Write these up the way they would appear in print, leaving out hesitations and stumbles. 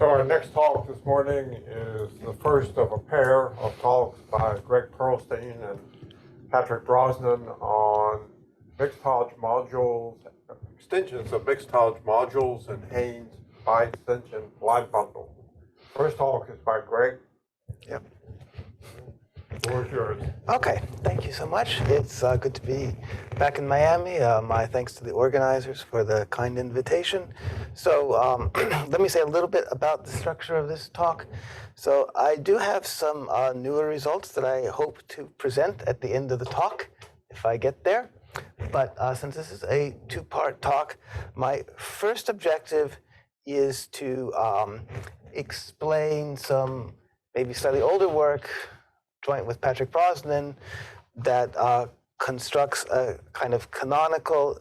So our next talk this morning is the first of a pair of talks by Greg Pearlstein and Patrick Brosnan on mixed Hodge modules, extensions of mixed Hodge modules and Hain's Biextension line bundle. First talk is by Greg. Yep. The floor is yours. Okay, thank you so much. It's good to be back in Miami. My thanks to the organizers for the kind invitation. So let me say a little bit about the structure of this talk. So I do have some newer results that I hope to present at the end of the talk, if I get there. But since this is a two-part talk, my first objective is to explain some maybe slightly older work joint with Patrick Brosnan that constructs a kind of canonical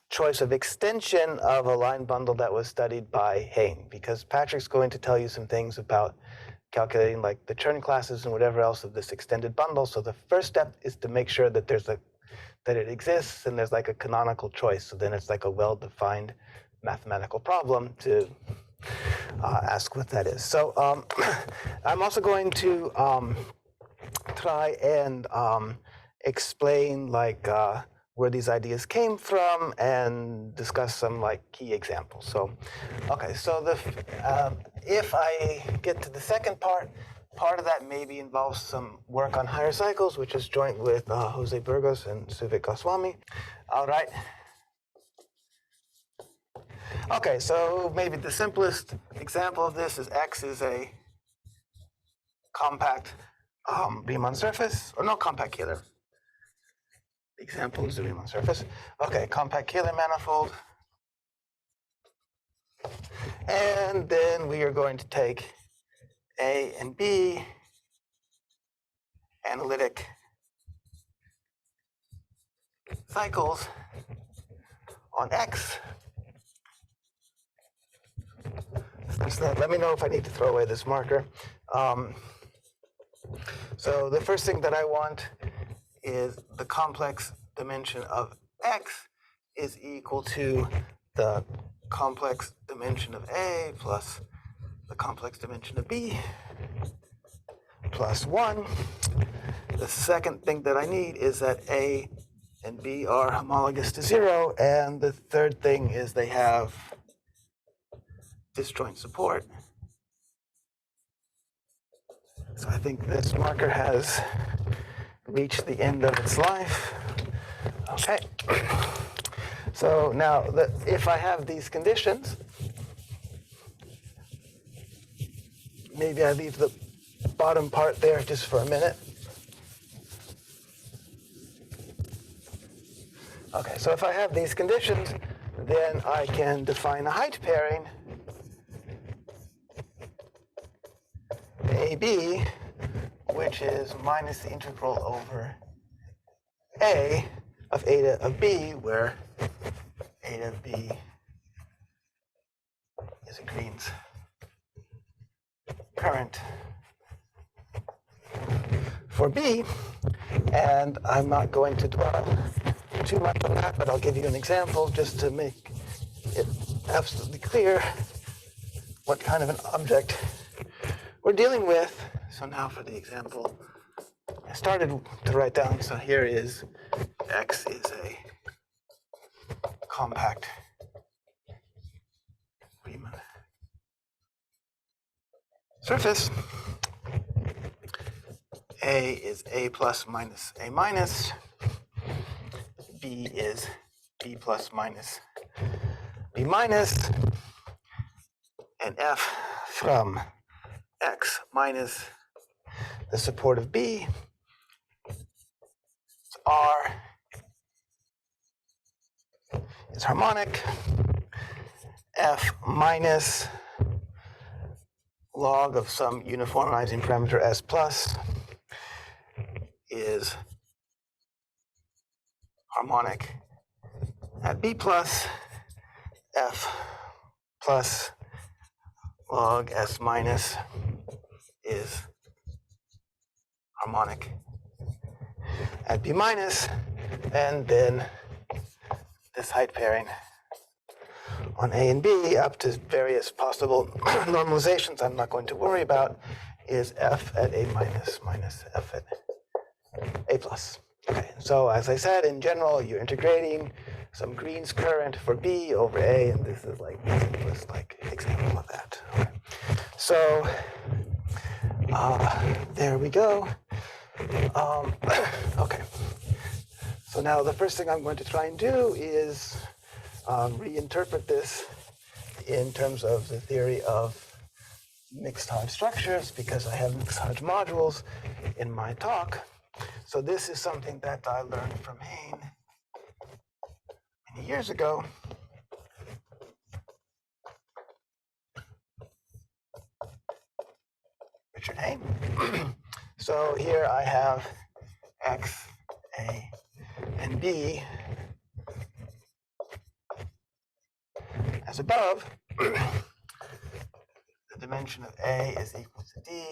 choice of extension of a line bundle that was studied by Hain, because Patrick's going to tell you some things about calculating like the Chern classes and whatever else of this extended bundle. So the first step is to make sure that that it exists and there's like a canonical choice. So then it's like a well-defined mathematical problem to ask what that is. So I'm also going to try and explain like where these ideas came from and discuss some like key examples. So, okay, so if I get to the second part of that maybe involves some work on higher cycles, which is joint with Jose Burgos and Suvik Goswami. All right. Okay, so maybe the simplest example of this is X is a compact Riemann surface, or no, compact Kähler. The example is the Riemann surface. Okay, compact Kähler manifold. And then we are going to take A and B analytic cycles on X. Let me know if I need to throw away this marker. So the first thing that I want is the complex dimension of X is equal to the complex dimension of A plus the complex dimension of B plus 1. The second thing that I need is that A and B are homologous to 0. And the third thing is they have disjoint support. So I think this marker has reached the end of its life. Okay. So now, if I have these conditions, maybe I leave the bottom part there just for a minute. Okay, so if I have these conditions, then I can define a height pairing AB, which is minus the integral over A of eta of B, where eta of B is a Green's current for B. And I'm not going to dwell too much on that, but I'll give you an example just to make it absolutely clear what kind of an object we're dealing with. So now for the example, I started to write down, so here is X is a compact Riemann surface. A is A plus minus A minus. B is B plus minus B minus. And F from X minus the support of B R is harmonic. F minus log of some uniformizing parameter S plus is harmonic at B plus. F plus log S minus is harmonic at B minus, and then this height pairing on A and B up to various possible normalizations I'm not going to worry about is f at A minus f at A plus. Okay, so as I said, in general, you're integrating some Green's current for B over A, and this is like the simplest example of that. Okay. So there we go. Okay. So now the first thing I'm going to try and do is reinterpret this in terms of the theory of mixed Hodge structures, because I have mixed Hodge modules in my talk. So this is something that I learned from Hain many years ago. Richard Hain. So here I have X, A, and B as above. The dimension of A is equal to D.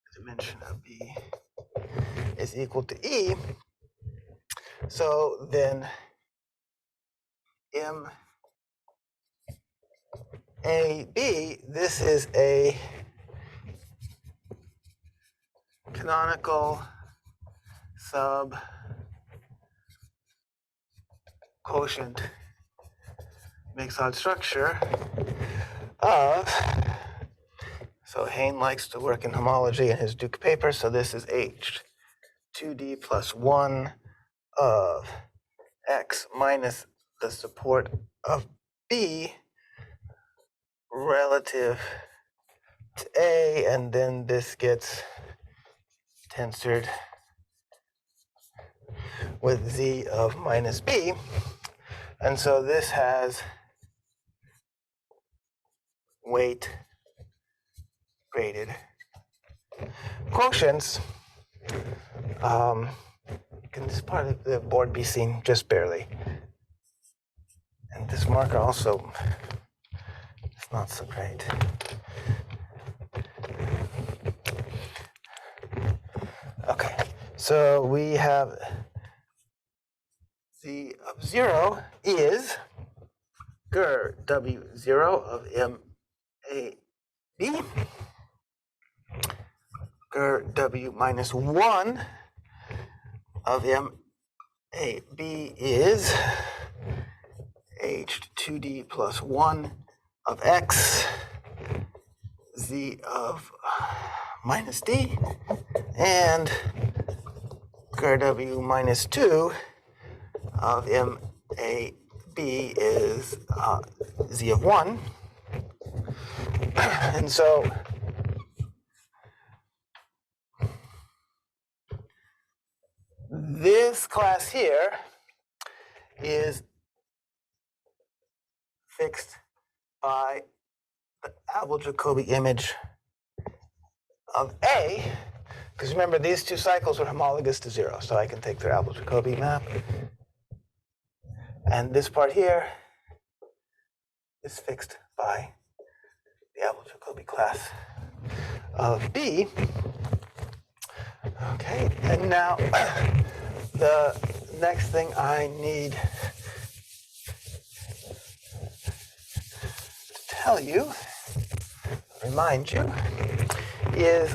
The dimension of B is equal to E. So then MAB, this is a canonical sub quotient mixed Hodge structure of, so Hain likes to work in homology in his Duke paper, so this is H2D plus 1 of X minus the support of B relative to A, and then this gets tensored with Z of minus B. And so this has weight graded quotients. Can this part of the board be seen just barely? And this marker also is not so great. Okay, so we have Z of 0 is ger W0 of MAB. Ger W minus 1 of MAB is H2D plus 1 of X, Z of minus D, and ger W minus 2 of MAB is Z of 1. And so this class here is fixed by the Abel-Jacobi image of A, because remember these two cycles are homologous to 0, so I can take their Abel-Jacobi map. And this part here is fixed by the Abel-Jacobi class of B. Okay, and now the next thing I need to tell you, remind you, is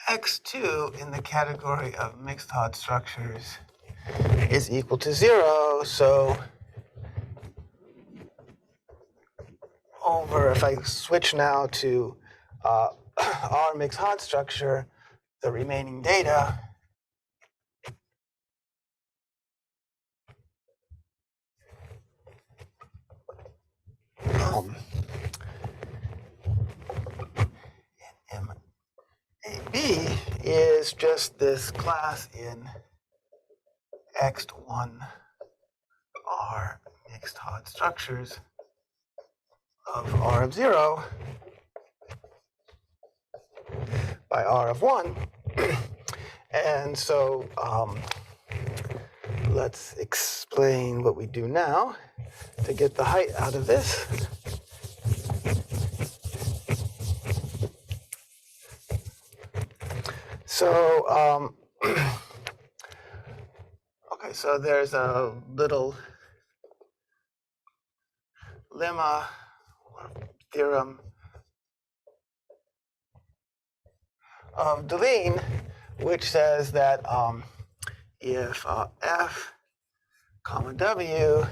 X2 in the category of mixed Hodge structures is equal to 0, so if I switch now to our mixed Hodge structure, the remaining data MAB is just this class in X1 R mixed Hodge structures of R of 0 by R of 1. And so let's explain what we do now to get the height out of this. So, okay, so there's a little lemma or theorem of Delene, which says that if f comma w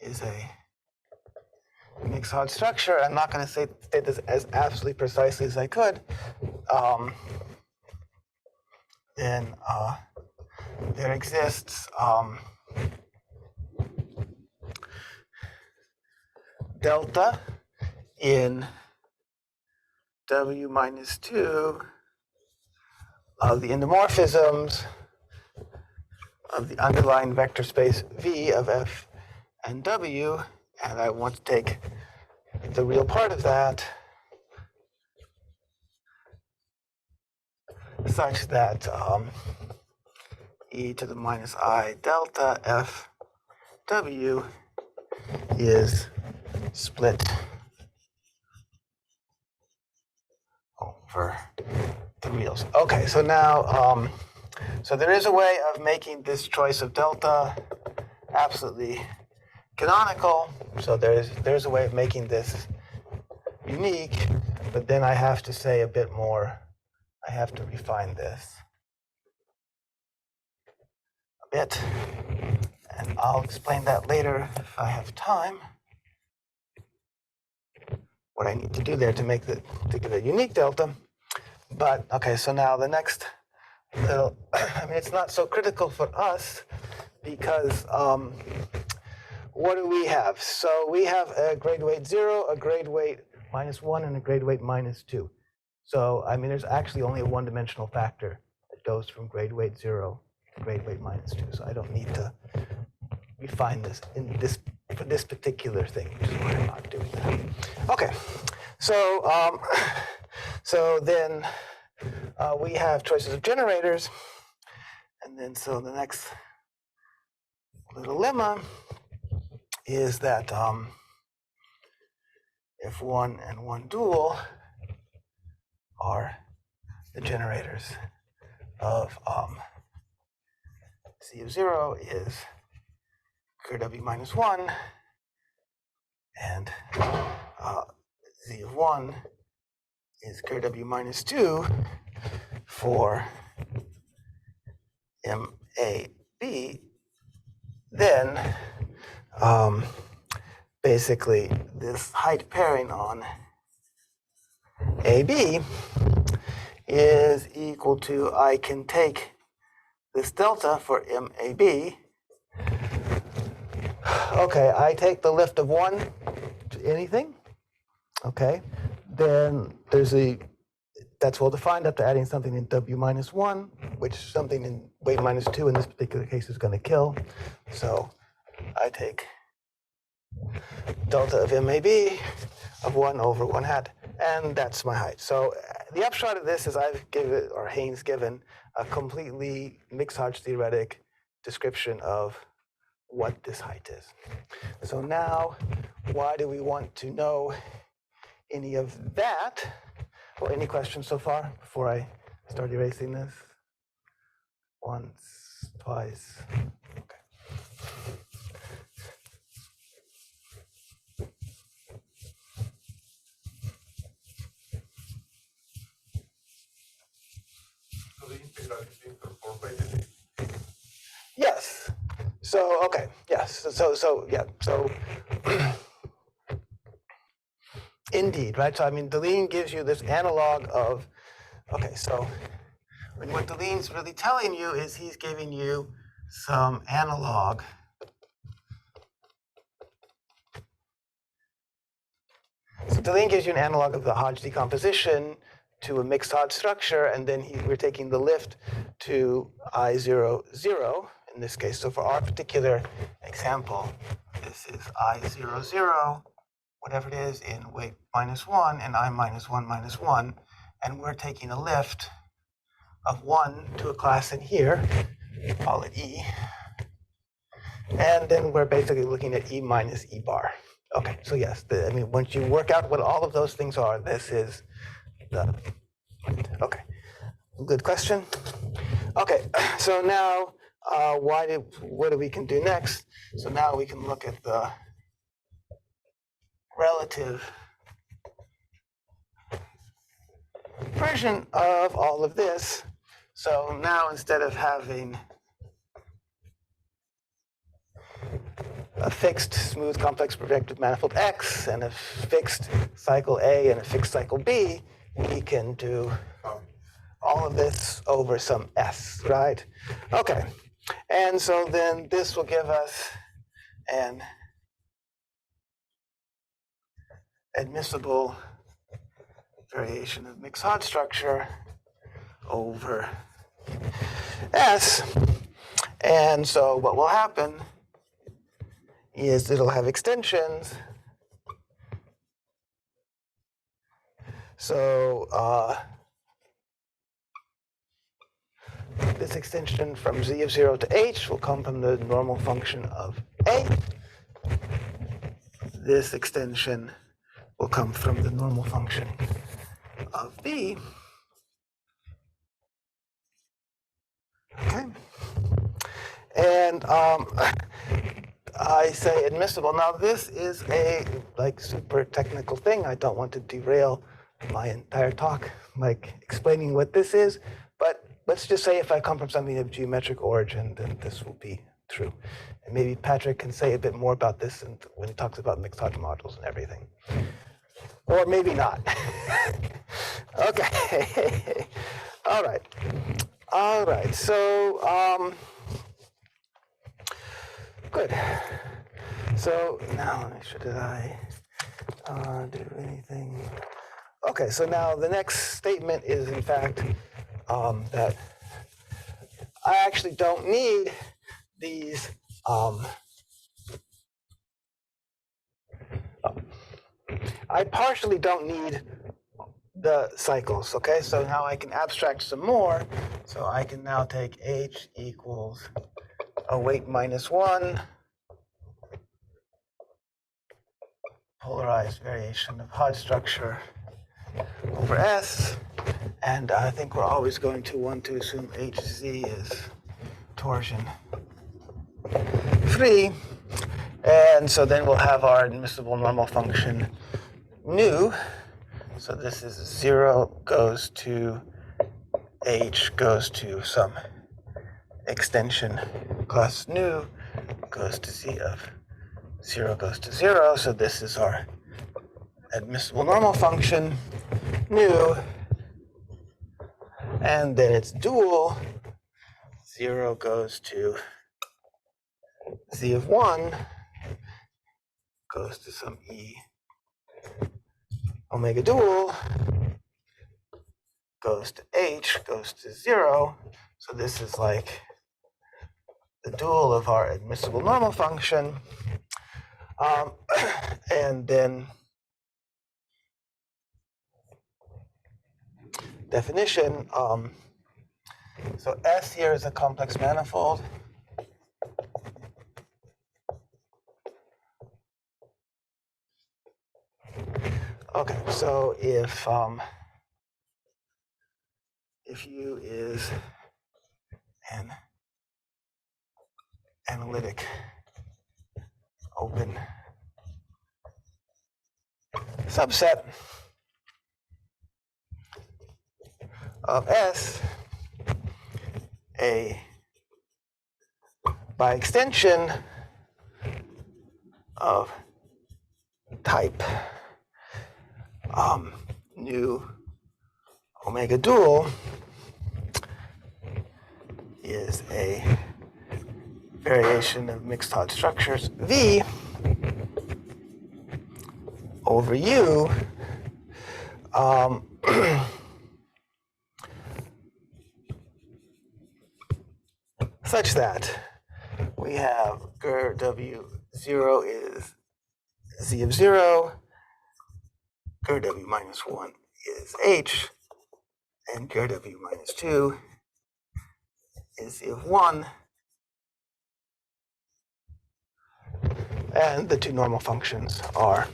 is a mixed odd structure, I'm not going to state this as absolutely precisely as I could, then there exists delta in w minus 2 of the endomorphisms of the underlying vector space V of f and w, and I want to take the real part of that such that e to the minus I delta f w is split over the reals. Okay, so now, so there is a way of making this choice of delta absolutely canonical. So there's a way of making this unique, but then I have to say a bit more. I have to refine this a bit, and I'll explain that later if I have time. What I need to do there to make to give a unique delta. But okay, so now the next little, I mean, it's not so critical for us because what do we have? So we have a grade weight 0, a grade weight -1, and a grade weight -2. So I mean, there's actually only a one-dimensional factor that goes from grade weight 0 to grade weight -2. So I don't need to refine this in this for this particular thing, which is why I'm not doing that. Okay, so so then we have choices of generators, and then so the next little lemma is that if 1 and 1 dual are the generators of C of 0 is curve W minus 1, and Z of 1 is curve W minus 2 for MAB, then basically this height pairing on AB is equal to, I can take this delta for MAB. Okay, I take the lift of 1 to anything. Okay, then there's that's well defined after adding something in W minus 1, which something in weight minus 2 in this particular case is going to kill. So I take delta of MAB of 1 over 1 hat, and that's my height. So the upshot of this is I've given, or Hain's given, a completely mixed Hodge theoretic description of what this height is. So now, why do we want to know any of that? Well, any questions so far before I start erasing this? Once, twice. Okay. Yes. So okay. Yes. So yeah. So indeed, right? So I mean, Delene gives you this analog of. Okay. So what Delene's really telling you is he's giving you some analog. So Delene gives you an analog of the Hodge decomposition to a mixed Hodge structure, and then we're taking the lift to I0, 0 in this case. So for our particular example, this is I0, 0, whatever it is, in weight minus 1 and I minus 1 minus 1, and we're taking a lift of 1 to a class in here, call it E, and then we're basically looking at E minus E bar. Okay, so yes, I mean, once you work out what all of those things are, this is the Okay, good question. Okay, so now what do we can do next? So now we can look at the relative version of all of this. So now instead of having a fixed smooth complex projective manifold X and a fixed cycle A and a fixed cycle B, we can do all of this over some S, right? Okay, and so then this will give us an admissible variation of mixed Hodge structure over S. And so what will happen is it'll have extensions. So this extension from z of 0 to h will come from the normal function of A. This extension will come from the normal function of B. Okay. And I say admissible. Now this is a super technical thing. I don't want to derail my entire talk explaining what this is, but let's just say if I come from something of geometric origin, then this will be true. And maybe Patrick can say a bit more about this when he talks about mixed Hodge modules and everything. Or maybe not. Okay. All right. All right. So good. So now, did I do anything? Okay, so now the next statement is, in fact, that I actually don't need these. I partially don't need the cycles, okay? So now I can abstract some more. So I can now take H equals a weight minus 1 polarized variation of Hodge structure over S. And I think we're always going to want to assume HZ is torsion 3. And so then we'll have our admissible normal function nu. So this is 0 goes to H goes to some extension plus nu goes to Z of 0 goes to 0. So this is our admissible normal function nu. And then its dual, 0 goes to Z of 1 goes to some E omega dual goes to H goes to 0. So this is like the dual of our admissible normal function. And then definition. So S here is a complex manifold. Okay, so if U is an analytic open subset of S, by extension of type nu omega dual is a variation of mixed Hodge structures V over U such that we have GER W0 is Z of 0, GER W minus 1 is H, and GER W minus 2 is Z of 1. And the two normal functions are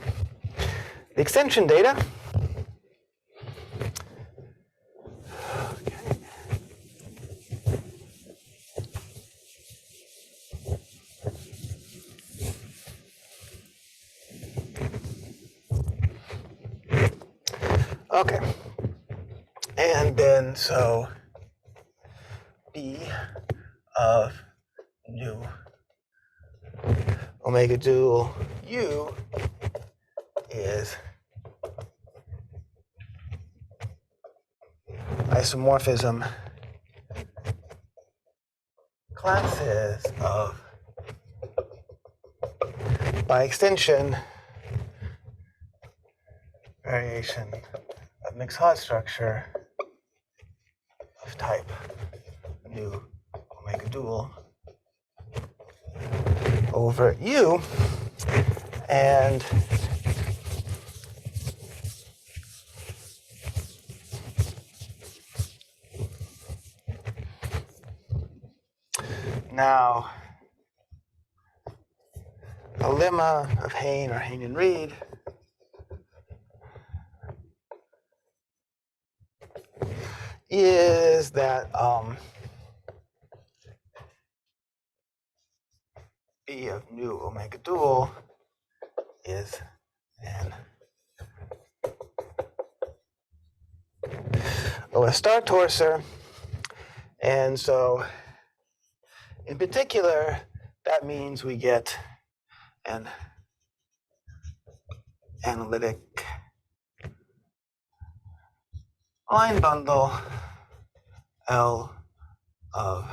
the extension data Okay. And then so B of nu omega dual U is isomorphism classes of, by extension, variation of mixed Hot structure of type nu omega dual over U, and now a lemma of Hain or Hain and Reed is that B of nu omega dual is an OS star torser. And so in particular, that means we get an analytic line bundle L of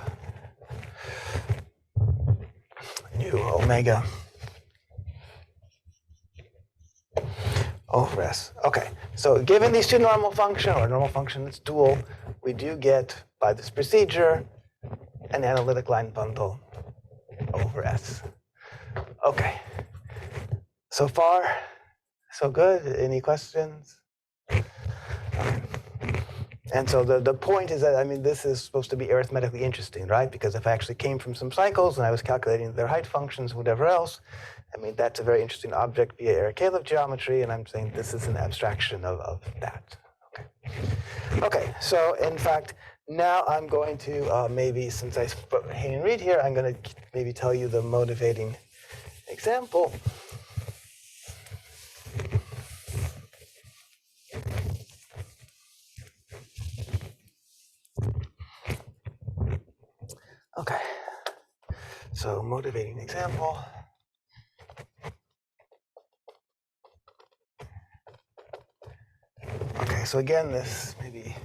nu omega over S. Okay, so given these two normal function or normal function that's dual, we do get, by this procedure, an analytic line bundle over S. Okay, so far, so good. Any questions? And so the point is that, I mean, this is supposed to be arithmetically interesting, right? Because if I actually came from some cycles and I was calculating their height functions, whatever else, I mean, that's a very interesting object via Erich-Caleb geometry, and I'm saying this is an abstraction of that. Okay, so in fact, now I'm going to maybe, since I put Hain and Reed here, I'm going to maybe tell you the motivating example. Okay, so motivating example. Okay, so again, this maybe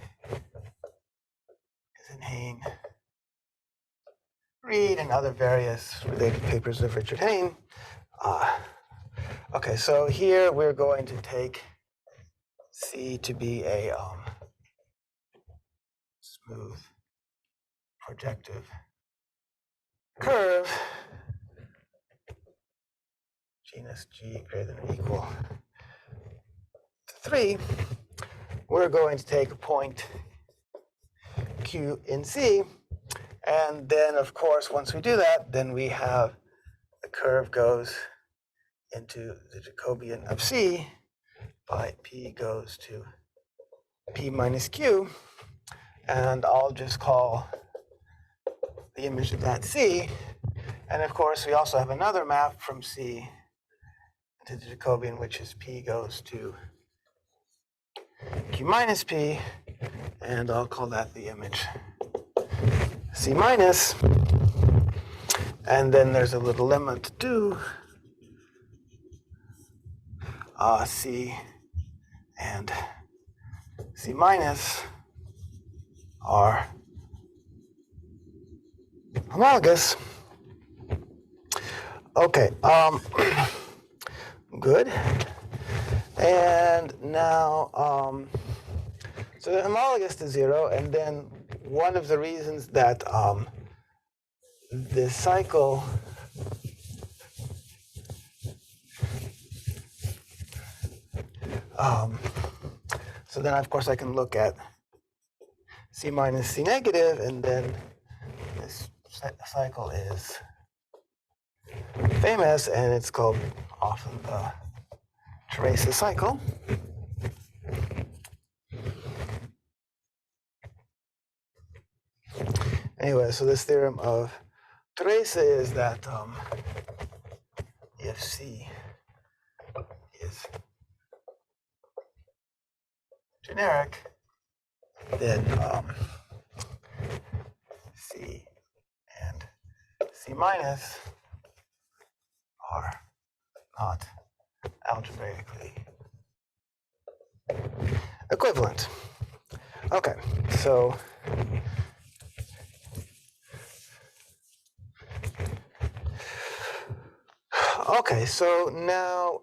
is in Hain, Reed, and other various related papers of Richard Hain. Okay, so here we're going to take C to be a smooth projective curve, genus G greater than or equal to 3. We're going to take a point Q in C, and then, of course, once we do that, then we have the curve goes into the Jacobian of C by P goes to P minus Q, and I'll just call the image of that C. And of course, we also have another map from C to the Jacobian, which is P goes to Q minus P, and I'll call that the image C minus. And then there's a little lemma to do. C and C minus are homologous. Okay, good. And now, so they're homologous to 0, and then one of the reasons that this cycle so then, of course, I can look at C minus C negative, and then this cycle is famous, and it's called often the Teresa cycle. Anyway, so this theorem of Teresa is that if C is generic, then C and C minus are not algebraically equivalent. Okay, so now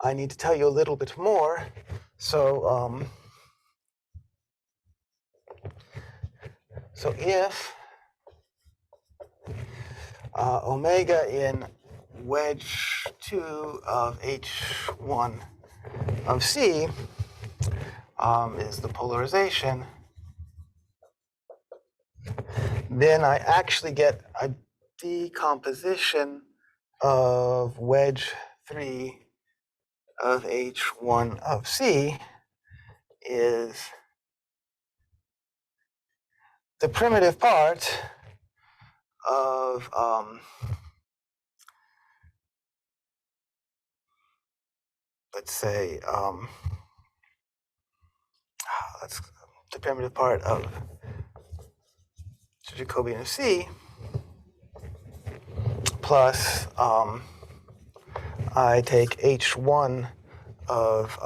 I need to tell you a little bit more. So if omega in wedge 2 of H1 of C is the polarization, then I actually get a decomposition of wedge 3 of H1 of C is the primitive part of let's say that's the primitive part of the Jacobian of C plus I take H1 of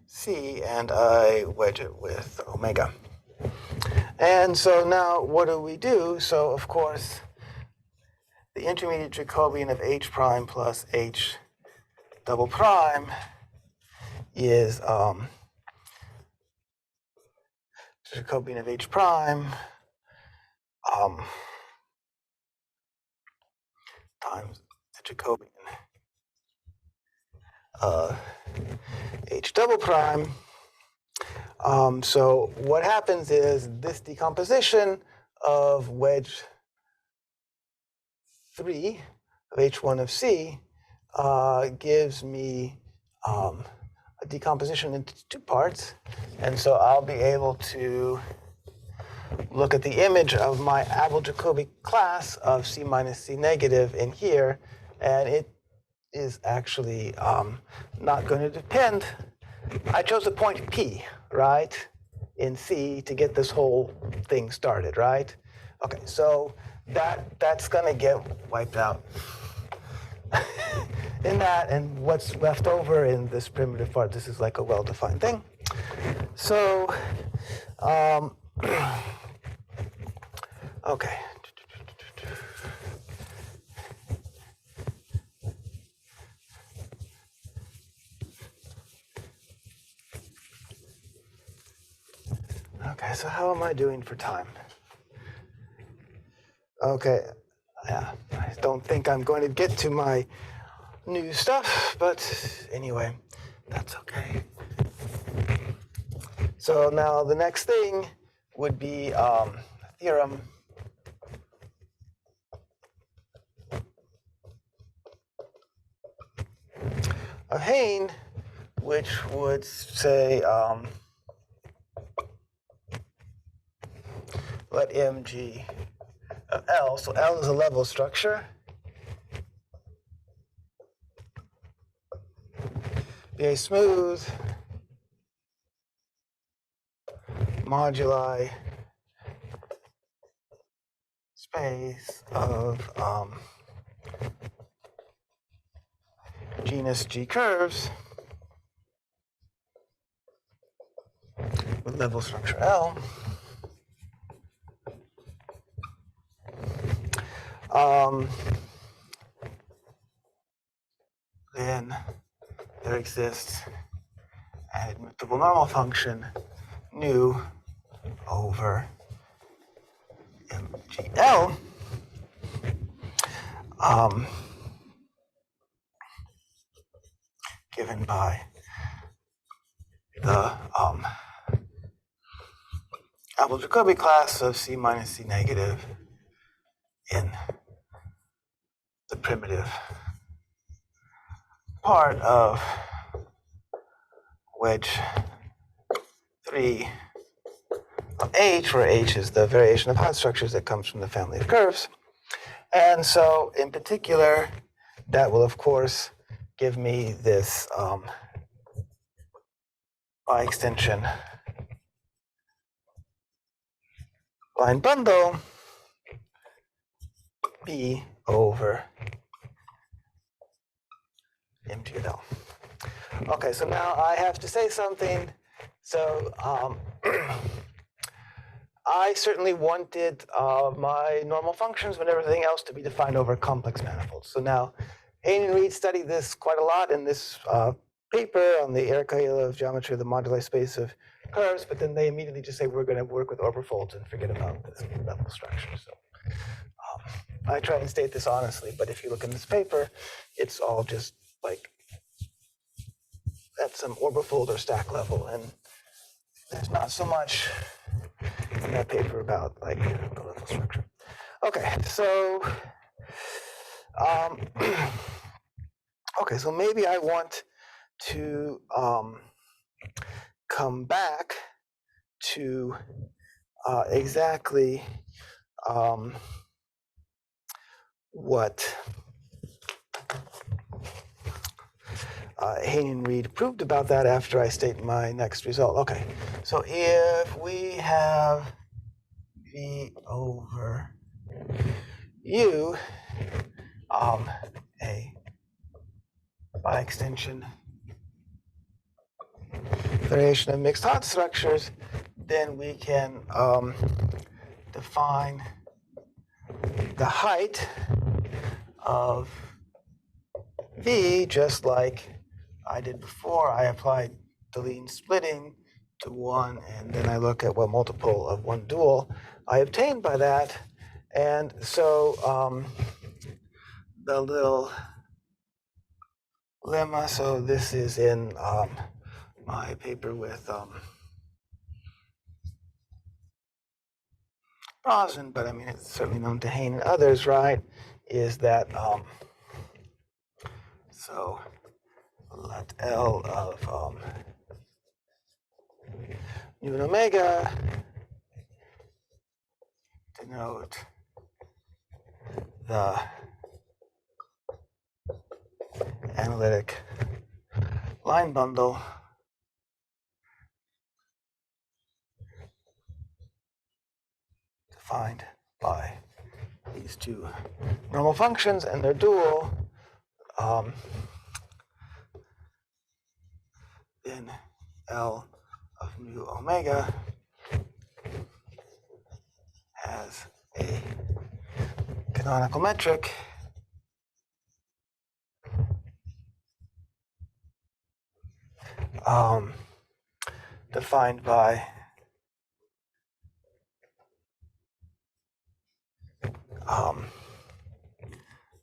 C and I wedge it with omega. And so now what do we do? So of course, the intermediate Jacobian of H prime plus H double prime is Jacobian of H prime times the Jacobian H double prime. So what happens is this decomposition of wedge 3 of H1 of C gives me a decomposition into two parts. And so I'll be able to look at the image of my Abel-Jacobi class of C minus C negative in here, and it is actually not going to depend. I chose a point P, right, in C to get this whole thing started, right? Okay, so that's going to get wiped out in that, and what's left over in this primitive part, this is like a well-defined thing. So, okay. Okay, so how am I doing for time? Okay, yeah, I don't think I'm going to get to my new stuff, but anyway, that's okay. So now the next thing would be theorem of Hain, which would say let mg of L, so L is a level structure, be a smooth moduli space of genus G curves with level structure L. Then there exists an admittable normal function nu over mgl, given by the Abel-Jacobi class of C minus C negative in the primitive part of wedge 3 of H, where H is the variation of Hot structures that comes from the family of curves. And so in particular, that will of course give me this Biextension line bundle B over MGL. Okay, so now I have to say something. So I certainly wanted my normal functions and everything else to be defined over complex manifolds. So now Hain and Reed studied this quite a lot in this paper on the Erika-Ilov geometry of the moduli space of curves, but then they immediately just say we're going to work with overfolds and forget about this level structure. So I try and state this honestly, but if you look in this paper, it's all just like at some orbifold or stack level, and there's not so much in that paper about like the level structure. Okay, so okay, so maybe I want to come back to exactly what Hain and Reed proved about that after I state my next result. Okay, so if we have V over U, a Biextension variation of mixed Hot structures, then we can define the height of V just like I did before. I applied Delene splitting to 1, and then I look at what multiple of one dual I obtained by that. And so the little lemma, so this is in my paper with Brosnan, but I mean, it's certainly known to Hain and others, right, is that, so let L of nu and omega denote the analytic line bundle defined by these two normal functions and their dual, then L of mu omega has a canonical metric defined by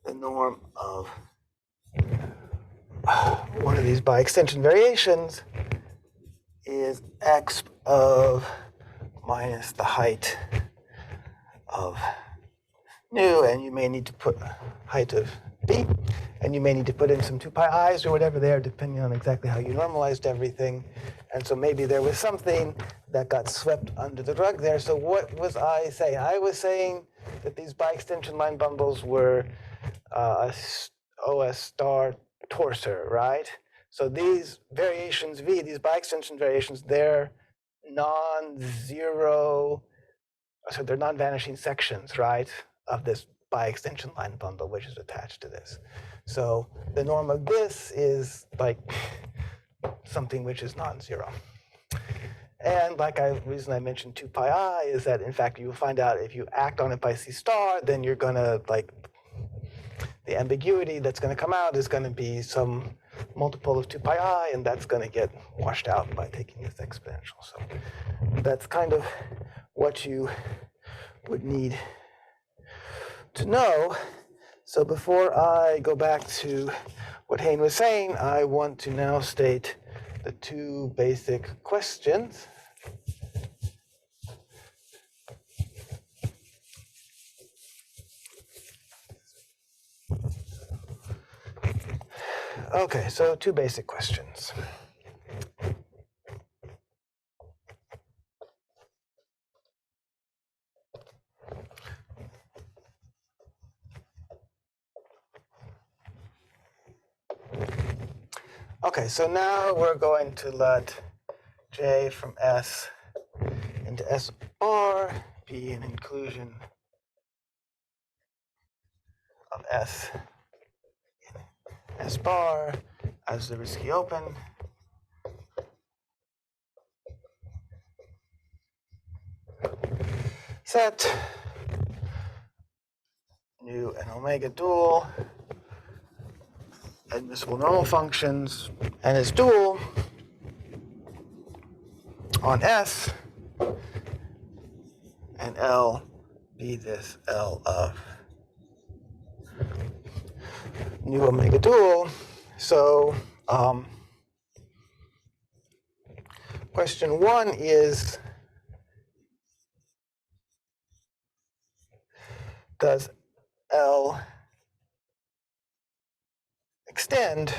the norm of one of these Biextension variations is x of minus the height of nu, and you may need to put height of b, and you may need to put in some 2 pi i's or whatever there, depending on exactly how you normalized everything. And so maybe there was something that got swept under the rug there. So what was I saying? I was saying that these Biextension line bundles were OS star torsor, right? So these variations V, these Biextension variations, they're non-zero, so they're non-vanishing sections, right, of this Biextension line bundle, which is attached to this. So the norm of this is like something which is non-zero. And like reason I mentioned 2 pi I is that, in fact, you'll find out if you act on it by C star, then you're going to, like, the ambiguity that's going to come out is going to be some multiple of 2 pi I, and that's going to get washed out by taking this exponential. So that's kind of what you would need to know. So before I go back to what Hain was saying, I want to now state the 2 basic questions. Okay, so 2 basic questions. Okay, so now we're going to let J from S into S bar be an inclusion of S in S bar as the risky open. Set nu and omega dual admissible normal functions and its dual on S and L be this L of nu omega dual. So question 1 is, does L extend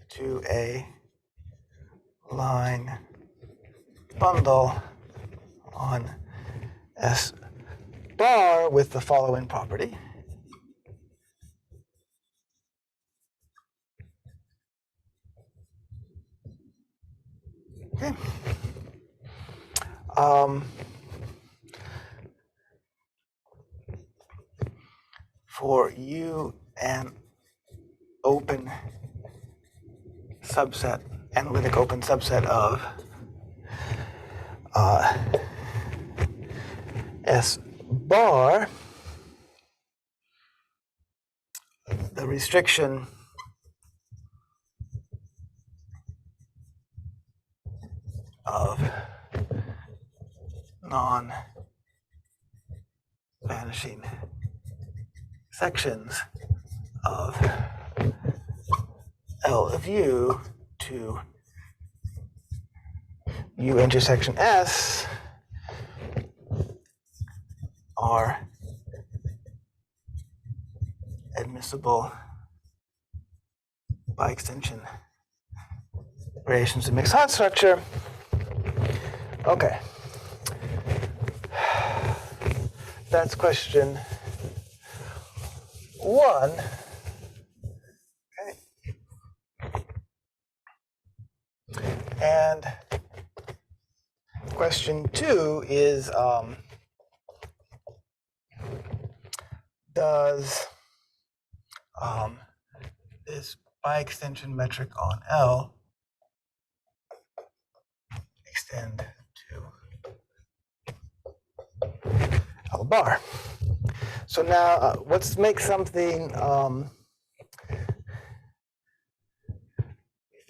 to a line bundle on S bar with the following property? Okay. For U an open subset, analytic open subset of S bar, the restriction of non-vanishing sections of L of U to U intersection S are admissible by extension variations in mixed Hahn structure. Okay. That's question 1. Okay. And question 2 is, does this bi-extension metric on L extend to L bar? So now let's make something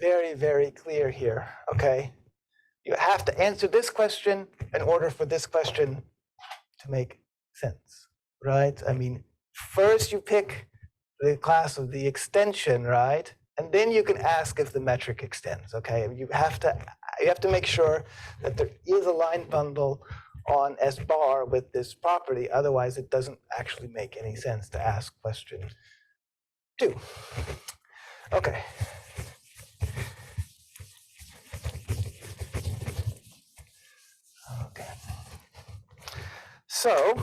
very, very clear here, okay? You have to answer this question in order for this question to make sense, right? I mean, first you pick the class of the extension, right? And then you can ask if the metric extends, okay? You have to make sure that there is a line bundle on S bar with this property, otherwise it doesn't actually make any sense to ask question 2. Okay. Okay. So,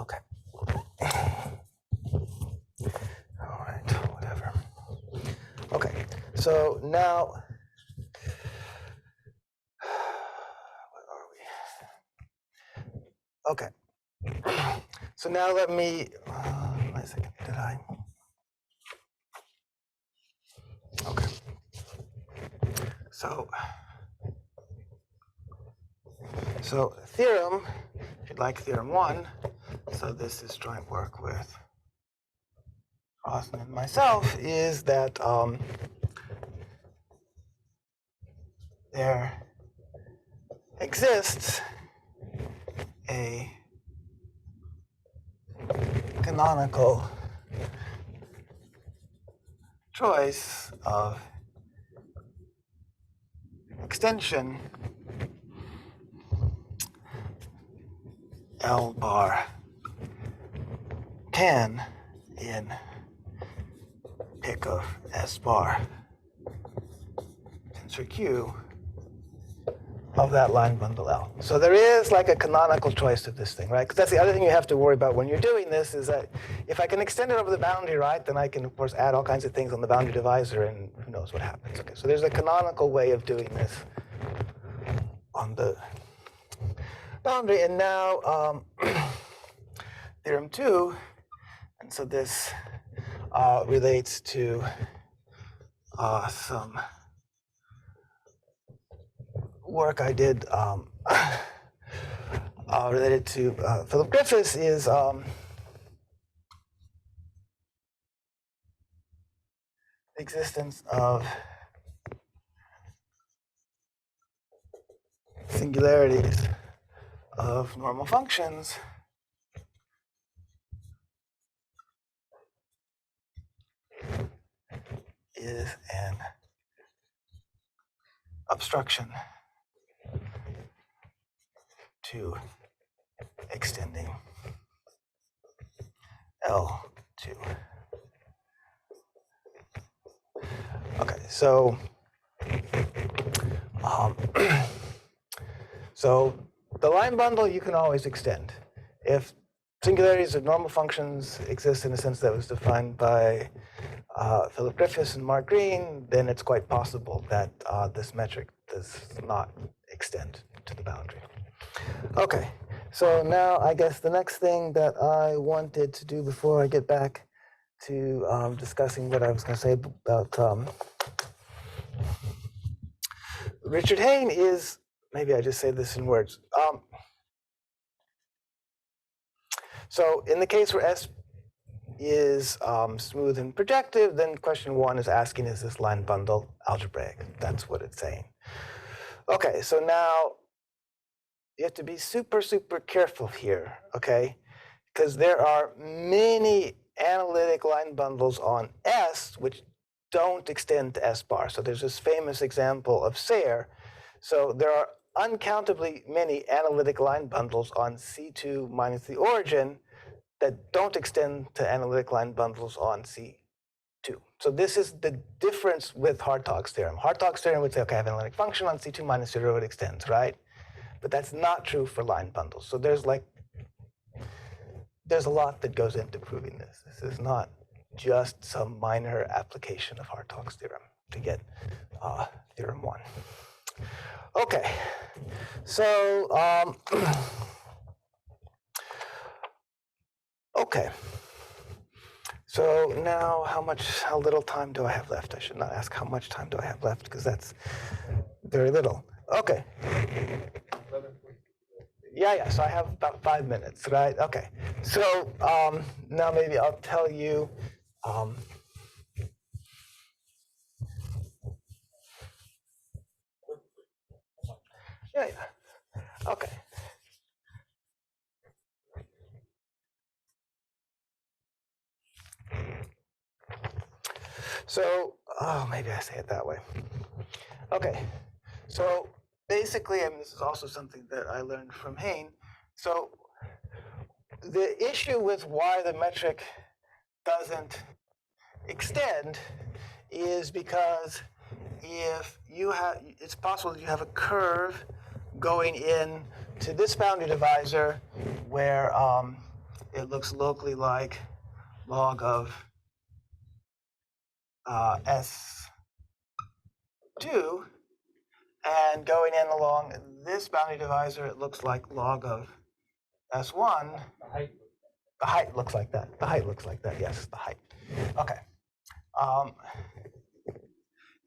okay. All right, whatever. Okay, so now, where are we? Okay. So now let me, wait a second, did I? Okay. So theorem, if you'd like theorem 1, so this is joint work with Austin and myself, is that there exists a canonical choice of extension L bar can in pick of S bar tensor Q of that line bundle L. So there is like a canonical choice of this thing, right? Because that's the other thing you have to worry about when you're doing this is that if I can extend it over the boundary, right, then I can, of course, add all kinds of things on the boundary divisor, and who knows what happens. Okay, so there's a canonical way of doing this on the boundary. And now theorem 2, and so this relates to some work I did related to Philip Griffiths is the existence of singularities of normal functions is an obstruction to extending L2. Okay, so so the line bundle you can always extend. If singularities of normal functions exist in a sense that was defined by Philip Griffiths and Mark Green, then it's quite possible that this metric does not extend to the boundary. Okay, so now I guess the next thing that I wanted to do before I get back to discussing what I was going to say about Richard Hain is, maybe I just say this in words. So in the case where S is smooth and projective, then question 1 is asking, is this line bundle algebraic? That's what it's saying. Okay, so now you have to be super, super careful here, okay? Because there are many analytic line bundles on S which don't extend to S bar. So there's this famous example of Sayre. So there are uncountably many analytic line bundles on C2 minus the origin that don't extend to analytic line bundles on C2. So this is the difference with Hartog's theorem. Hartog's theorem would say, okay, I have an analytic function on C2 minus 0, it extends, right? But that's not true for line bundles. So there's a lot that goes into proving this. This is not just some minor application of Hartog's theorem to get theorem 1. Okay, so okay. So now how little time do I have left? I should not ask how much time do I have left, because that's very little. Okay. Yeah, so I have about 5 minutes, right? Okay. So now maybe I'll tell you yeah. Okay. So, maybe I say it that way. Okay. So basically, I mean, this is also something that I learned from Hain. So the issue with why the metric doesn't extend is because if you have, it's possible that you have a curve going in to this boundary divisor where it looks locally like log of S2, and going in along this boundary divisor, it looks like log of S1. The height looks like that. The height looks like that, yes, the height. Okay.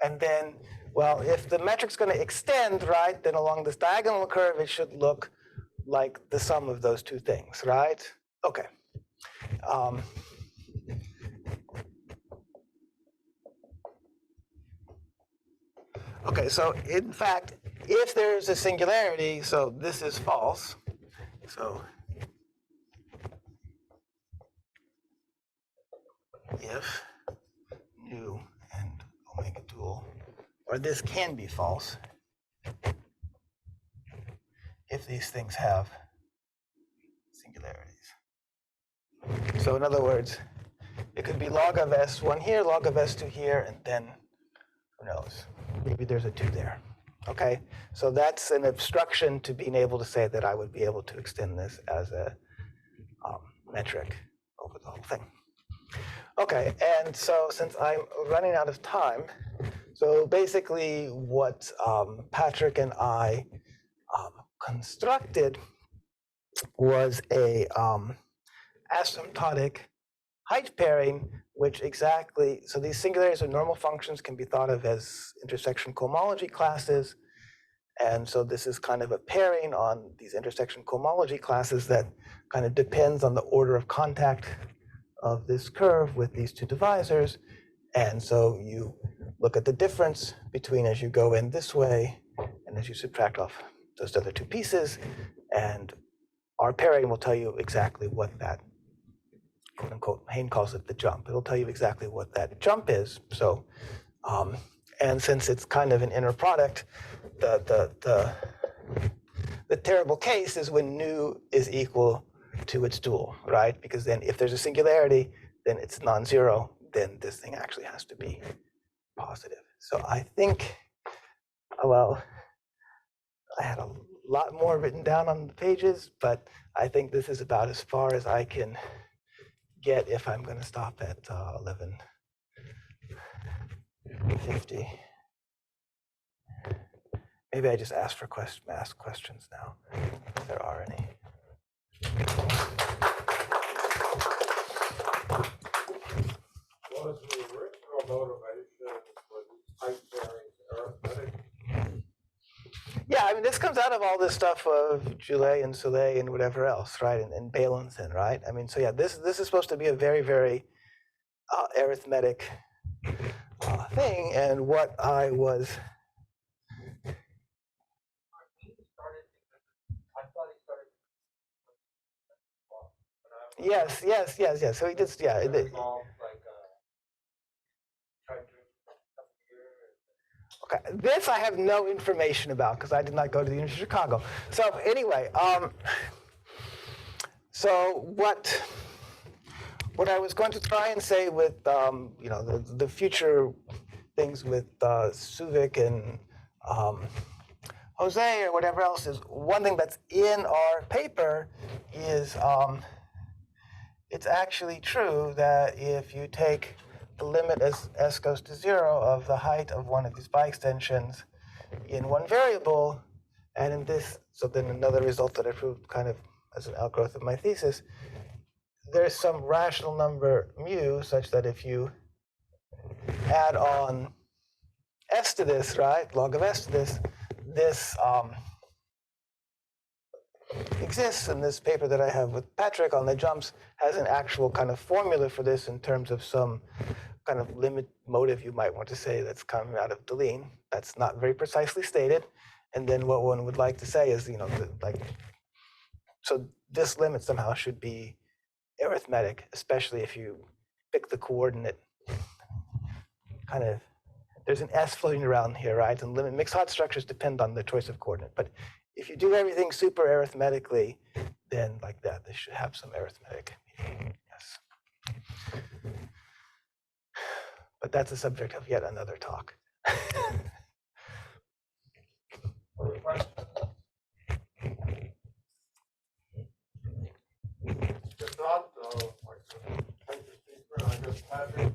And then, well, if the metric's going to extend, right, then along this diagonal curve, it should look like the sum of those two things, right? Okay. Okay, so in fact, if there's a singularity, so this is false. So if nu and omega dual, or this can be false, if these things have singularities. So in other words, it could be log of S1 here, log of S2 here, and then who knows? Maybe there's a 2 there. Okay, so that's an obstruction to being able to say that I would be able to extend this as a metric over the whole thing. Okay, and so since I'm running out of time, so basically what Patrick and I constructed was a asymptotic height pairing, which exactly, so these singularities of normal functions can be thought of as intersection cohomology classes. And so this is kind of a pairing on these intersection cohomology classes that kind of depends on the order of contact of this curve with these two divisors. And so you look at the difference between as you go in this way and as you subtract off those other two pieces. And our pairing will tell you exactly what that, quote unquote, Hain calls it the jump. It'll tell you exactly what that jump is. So, and since it's kind of an inner product, the terrible case is when nu is equal to its dual, right? Because then if there's a singularity, then it's non-zero, then this thing actually has to be positive. So I think, well, I had a lot more written down on the pages, but I think this is about as far as I can get if I'm going to stop at 11:50. Maybe I just ask questions now, if there are any. Was the original motivation for these height pairings arithmetic? Yeah, I mean, this comes out of all this stuff of Gillet and Soleil and whatever else, right? And Bailenson, right? I mean, so yeah, this is supposed to be a very, very arithmetic thing. And what I was... Yes. So he did, yeah. Okay, this I have no information about because I did not go to the University of Chicago. So anyway, so what I was going to try and say with you know, the future things with Suvik and Jose or whatever else is, one thing that's in our paper is it's actually true that if you take the limit as s goes to 0 of the height of one of these Biextensions in one variable, and in this, so then another result that I proved kind of as an outgrowth of my thesis, there's some rational number mu such that if you add on s to this, right, log of s to this, this exists, and this paper that I have with Patrick on the jumps has an actual kind of formula for this in terms of some kind of limit motive, you might want to say, that's coming out of Delene. That's not very precisely stated. And then what one would like to say is, you know, like, so this limit somehow should be arithmetic, especially if you pick the coordinate kind of, there's an S floating around here, right? And limit mixed hot structures depend on the choice of coordinate. But if you do everything super arithmetically, then like that, this should have some arithmetic meaning. Yes. But that's the subject of yet another talk. If not, I guess Patrick,